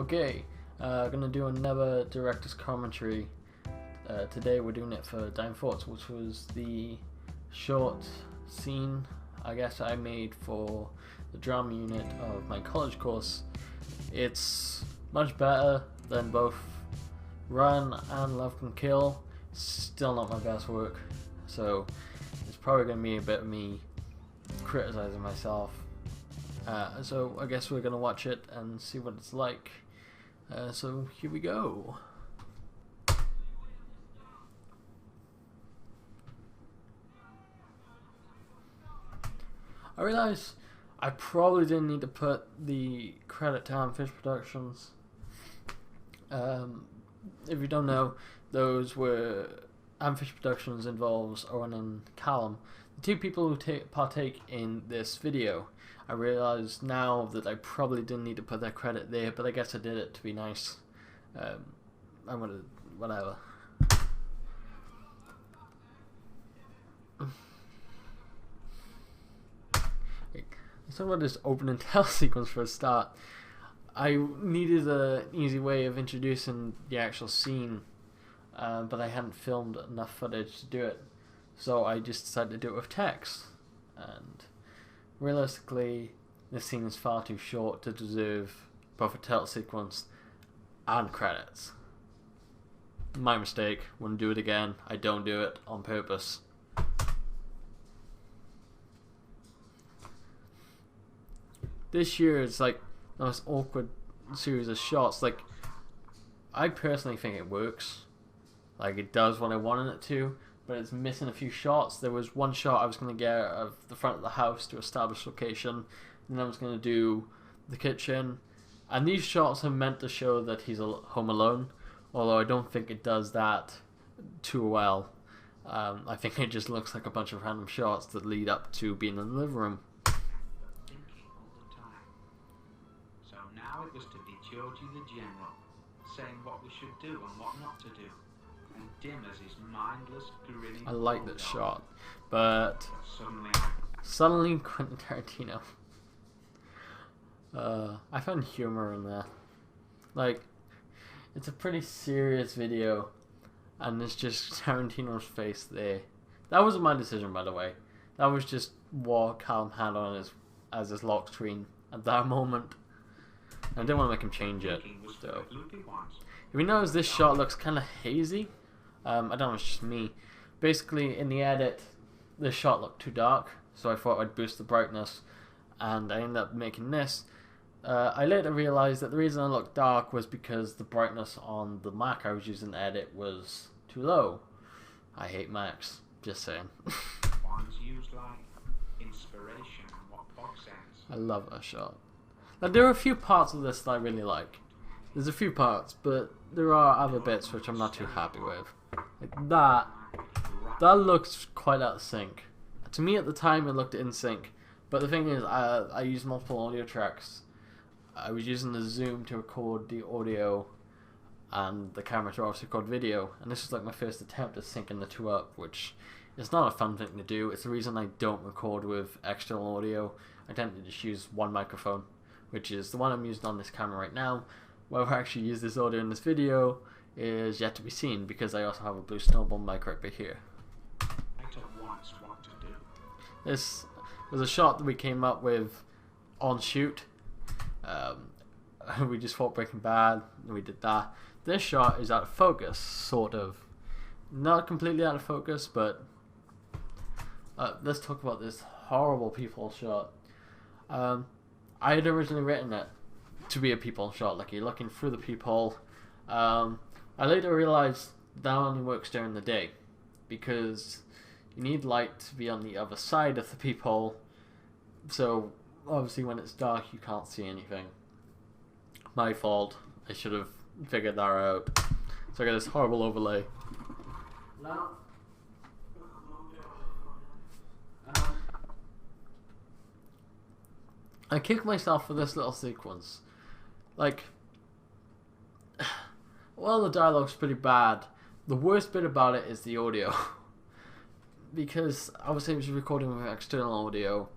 Okay, gonna do another director's commentary. Today we're doing it for Dying Thoughts, which was the short scene I guess I made for the drama unit of my college course. It's much better than both Run and Love Can Kill. Still not my best work, so it's probably gonna be a bit of me criticizing myself. So I guess we're gonna watch it and see what it's like. So here we go. I realize I probably didn't need to put the credit to Amfish Productions. If you don't know, those were Amfish Productions involves Owen and Callum, the two people who partake in this video. I realize now that I probably didn't need to put their credit there, but I guess I did it to be nice. I'm gonna whatever. Let's talk about this open and tell sequence for a start. I needed an easy way of introducing the actual scene, but I hadn't filmed enough footage to do it, so I just decided to do it with text. And realistically, this scene is far too short to deserve both a title sequence and credits. My mistake. Wouldn't do it again. I don't do it on purpose. This year is like the most awkward series of shots. Like, I personally think it works. Like, it does what I wanted it to, but it's missing a few shots. There was one shot I was going to get of the front of the house to establish location, and then I was going to do the kitchen. And these shots are meant to show that he's home alone, although I don't think it does that too well. I think it just looks like a bunch of random shots that lead up to being in the living room. Now it was to be Georgie the General, saying what we should do and what not to do, and dim as his mindless, grinning. I like this shot, but suddenly Quentin Tarantino. I found humor in that. Like, it's a pretty serious video, and it's just Tarantino's face there. That wasn't my decision, by the way. That was just what Callum had on as his lock screen at that moment. I didn't want to make him change it. So, if you notice, this shot looks kind of hazy. I don't know, it's just me. Basically, in the edit, this shot looked too dark, so I thought I'd boost the brightness, and I ended up making this. I later realized that the reason I looked dark was because the brightness on the Mac I was using to edit was too low. I hate Macs, just saying. One's used like inspiration and what Bob says. I love that shot. Now, there are a few parts of this that I really like. There's a few parts, but there are other bits which I'm not too happy with. Like that looks quite out of sync. To me at the time it looked in sync, but the thing is I used multiple audio tracks. I was using the Zoom to record the audio and the camera to obviously record video, and this was like my first attempt at syncing the two up, which is not a fun thing to do. It's the reason I don't record with external audio. I tend to just use one microphone, which is the one I'm using on this camera right now. Whether I actually use this audio in this video is yet to be seen, because I also have a Blue Snowball mic right back here. This was a shot that we came up with on shoot. We just fought Breaking Bad, and we did that. This shot is out of focus, sort of. Not completely out of focus, but let's talk about this horrible people shot. I had originally written it to be a people shot, like you're looking through the peephole. I later realized that only works during the day, because you need light to be on the other side of the peephole, so obviously when it's dark you can't see anything. My fault. I should have figured that out. So I got this horrible overlay. Now, I kick myself for this little sequence. Like, well, the dialogue's pretty bad. The worst bit about it is the audio. Because obviously I was recording with external audio,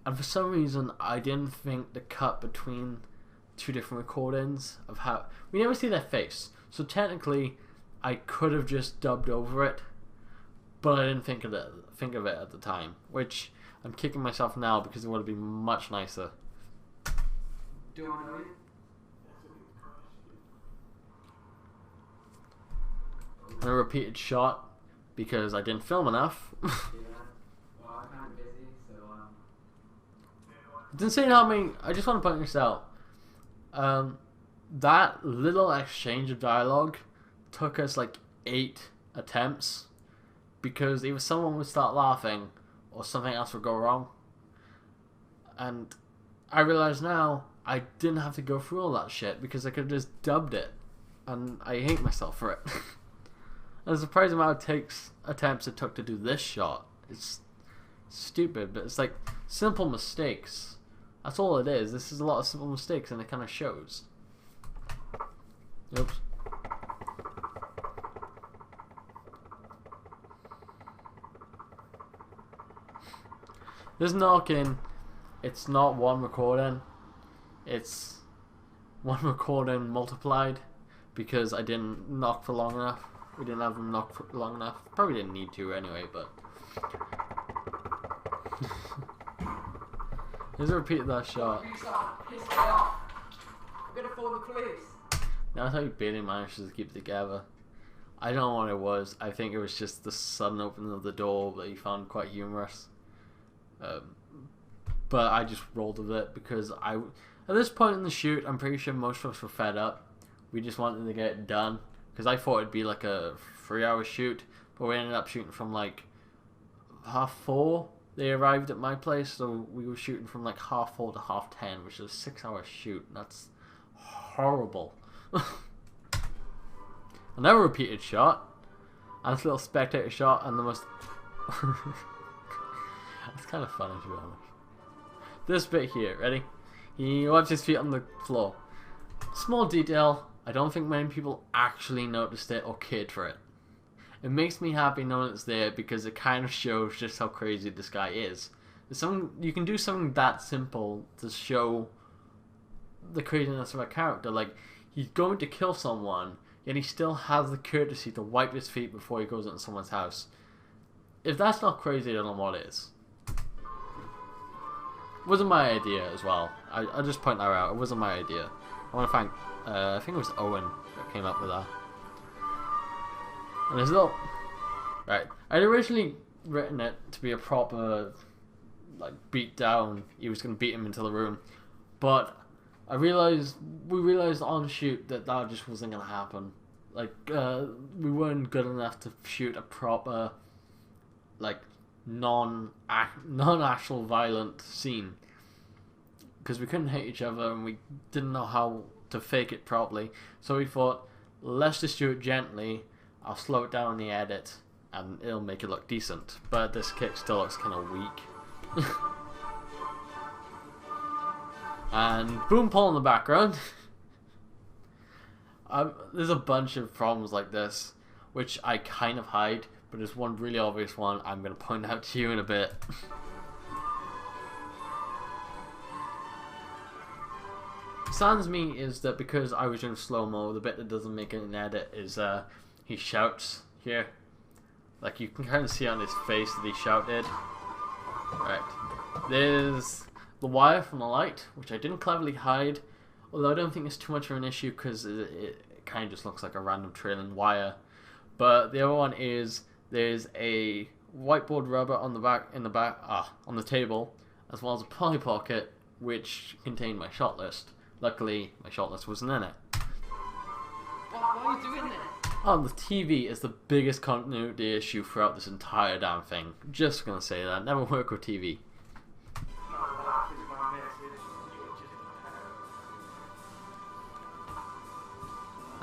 and for some reason I didn't think the cut between two different recordings of how we never see their face. So technically, I could have just dubbed over it, but I didn't think of it at the time, which I'm kicking myself now because it would have been much nicer. Do I know you? And a repeated shot because I didn't film enough. Yeah. Well, I'm kind of busy, so It's insane how many. I just want to point this out. That little exchange of dialogue took us like 8 attempts because either someone would start laughing or something else would go wrong. And I realize now I didn't have to go through all that shit because I could have just dubbed it, and I hate myself for it. And the surprising amount of attempts it took to do this shot. It's stupid, but it's like simple mistakes. That's all it is. This is a lot of simple mistakes, and it kind of shows. Oops. This knocking, it's not one recording. It's one recording multiplied because I didn't knock for long enough. We didn't have them knock for long enough. Probably didn't need to anyway, but. Let's repeat that shot. you start pissing me off. I'm gonna phone the police. Now that's how you barely managed to keep it together. I don't know what it was. I think it was just the sudden opening of the door that he found quite humorous. But I just rolled with it because at this point in the shoot, I'm pretty sure most of us were fed up. We just wanted to get it done because I thought it'd be like a 3-hour shoot, but we ended up shooting from like 4:30. They arrived at my place, so we were shooting from like 4:30 to 10:30, which is a 6-hour shoot. That's horrible. Another repeated shot, and this little spectator shot, and the most. That's kind of funny to be honest. This bit here, ready? He wipes his feet on the floor. Small detail. I don't think many people actually noticed it or cared for it. It makes me happy knowing it's there because it kind of shows just how crazy this guy is. You can do something that simple to show the craziness of a character. Like, he's going to kill someone, yet he still has the courtesy to wipe his feet before he goes into someone's house. If that's not crazy, I don't know what is. It wasn't my idea as well. I'll just point that out. It wasn't my idea. I want to thank, I think it was Owen that came up with that. And there's a little... Right. I'd originally written it to be a proper, like, beat down. He was going to beat him into the room. But we realized on shoot that just wasn't going to happen. Like, we weren't good enough to shoot a proper, like, non-actual violent scene. Because we couldn't hit each other and we didn't know how to fake it properly. So we thought, let's just do it gently. I'll slow it down in the edit and it'll make it look decent. But this kick still looks kind of weak. And boom pole in the background. There's a bunch of problems like this, which I kind of hide, but there's one really obvious one I'm going to point out to you in a bit. Sans me is that because I was in slow-mo, the bit that doesn't make it in edit is he shouts here. Like, you can kind of see on his face that he shouted. Right. There's the wire from the light, which I didn't cleverly hide, although I don't think it's too much of an issue because it kind of just looks like a random trailing wire. But the other one is there's a whiteboard rubber on the back on the table, as well as a Polly Pocket which contained my shot list. Luckily, my shot list wasn't in it. Why are you doing this? Oh, the TV is the biggest continuity issue throughout this entire damn thing. Just gonna say that. Never work with TV.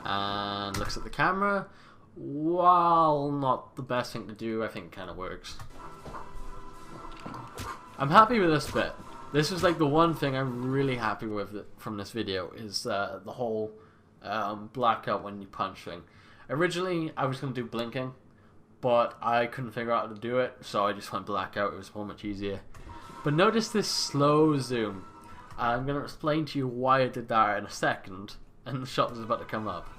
And looks at the camera. While not the best thing to do, I think it kind of works. I'm happy with this bit. This is like the one thing I'm really happy with from this video is the whole blackout when you punch thing. Originally, I was going to do blinking, but I couldn't figure out how to do it, so I just went blackout. It was so much easier. But notice this slow zoom. I'm going to explain to you why I did that in a second, and the shot is about to come up.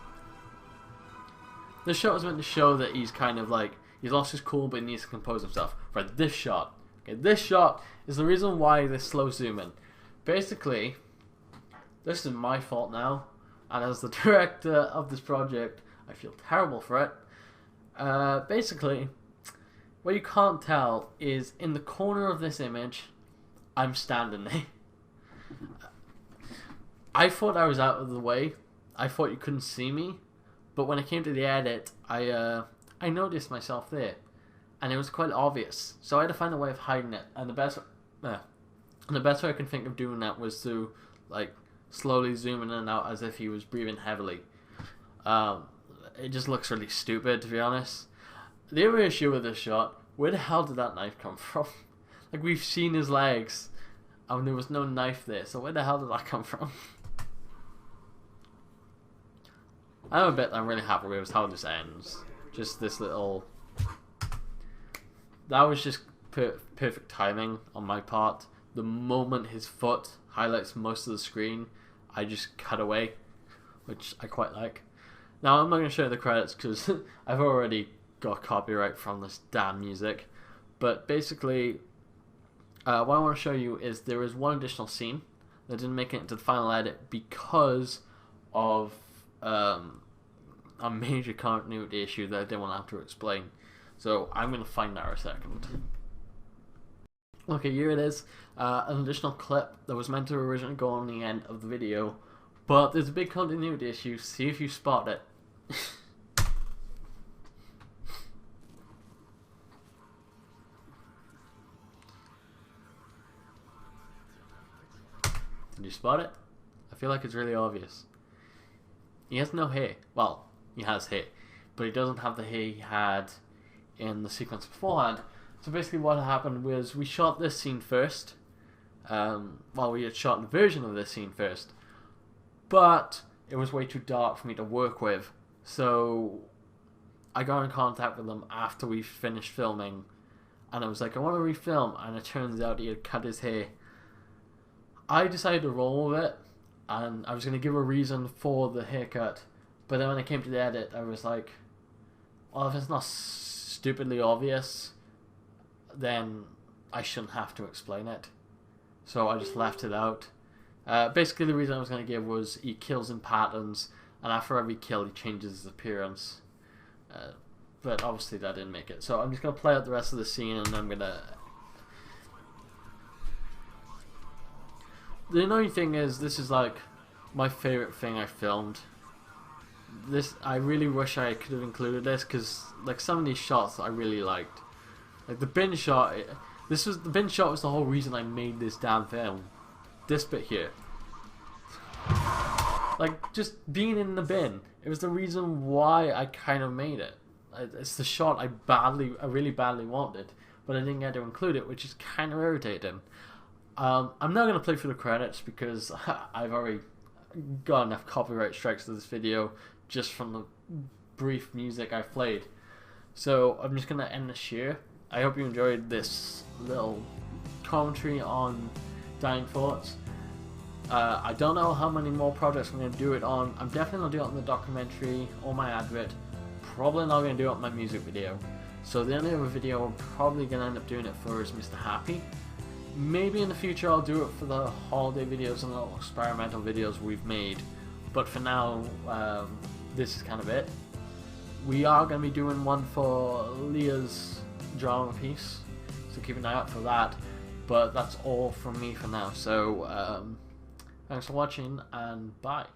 This shot is meant to show that he's kind of like, he's lost his cool but he needs to compose himself. Right, this shot. Okay, this shot is the reason why this slow zoom in. Basically, this is my fault now, and as the director of this project, I feel terrible for it. Basically, what you can't tell is in the corner of this image, I'm standing there. I thought I was out of the way. I thought you couldn't see me, but when it came to the edit, I noticed myself there, and it was quite obvious. So I had to find a way of hiding it, and the best way I can think of doing that was to like slowly zoom in and out as if he was breathing heavily. It just looks really stupid, to be honest. The other issue with this shot, where the hell did that knife come from? Like, we've seen his legs, and there was no knife there, so where the hell did that come from? Another bit I'm really happy with is how this ends. Just this little... That was just perfect timing on my part. The moment his foot highlights most of the screen, I just cut away, which I quite like. Now, I'm not going to show you the credits because I've already got copyright from this damn music. But basically, what I want to show you is there is one additional scene that didn't make it into the final edit because of a major continuity issue that I didn't want to have to explain. So I'm going to find that in a second. Okay, here it is. An additional clip that was meant to originally go on the end of the video, but there's a big continuity issue. See if you spot it. Did you spot it? I feel like it's really obvious. He has no hair. Well, he has hair, but he doesn't have the hair he had in the sequence beforehand. So basically what happened was we shot this scene first. We had shot the version of this scene first, but it was way too dark for me to work with. So I got in contact with him after we finished filming, and I was like, I want to refilm, and it turns out he had cut his hair. I decided to roll with it, and I was going to give a reason for the haircut, but then when it came to the edit, I was like, well, if it's not stupidly obvious, then I shouldn't have to explain it. So I just left it out. Basically the reason I was going to give was he kills in patterns, and after every kill he changes his appearance. But obviously that didn't make it. So I'm just going to play out the rest of the scene, and I'm going to... The annoying thing is, this is like my favourite thing I filmed. I really wish I could have included this, because like some of these shots I really liked. Like the bin shot, the bin shot was the whole reason I made this damn film. This bit here. Like, just being in the bin, it was the reason why I kind of made it. It's the shot I really badly wanted, but I didn't get to include it, which is kind of irritating. I'm not going to play through the credits because I've already got enough copyright strikes to this video just from the brief music I've played. So I'm just going to end this here. I hope you enjoyed this little commentary on Dying Thoughts. I don't know how many more projects I'm going to do it on. I'm definitely going to do it on the documentary or my advert. Probably not going to do it on my music video. So the only other video I'm probably going to end up doing it for is Mr. Happy. Maybe in the future I'll do it for the holiday videos and little experimental videos we've made. But for now, this is kind of it. We are going to be doing one for Leah's drama piece, so keep an eye out for that. But that's all from me for now. So thanks for watching, and bye.